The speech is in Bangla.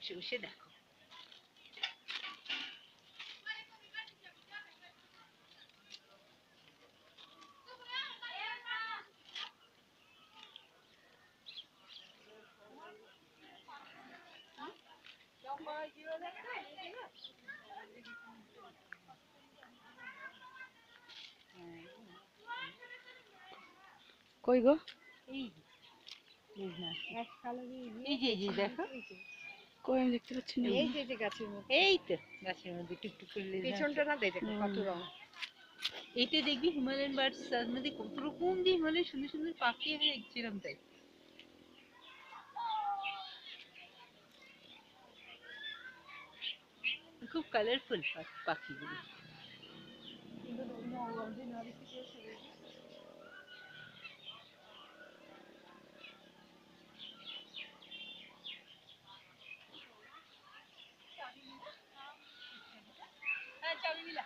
বসে বসে দেখো। কই গো? এই এই যে দেখো, কই আমি দেখতে পাচ্ছি না। এই যে গাছের মধ্যে, এই তো গাছের মধ্যে টুকটুক করলে পেছনটা না দেখো কত রং। এইটা দেখবি হিমালয়ান বার্ডস, তার মধ্যে কত রকম যে হিমালয়ের সুন্দর সুন্দর পাখি আমি দেখছিলাম। তাই খুব কালারফুল পাখিগুলো। হ্যাঁ চাবি দিলা।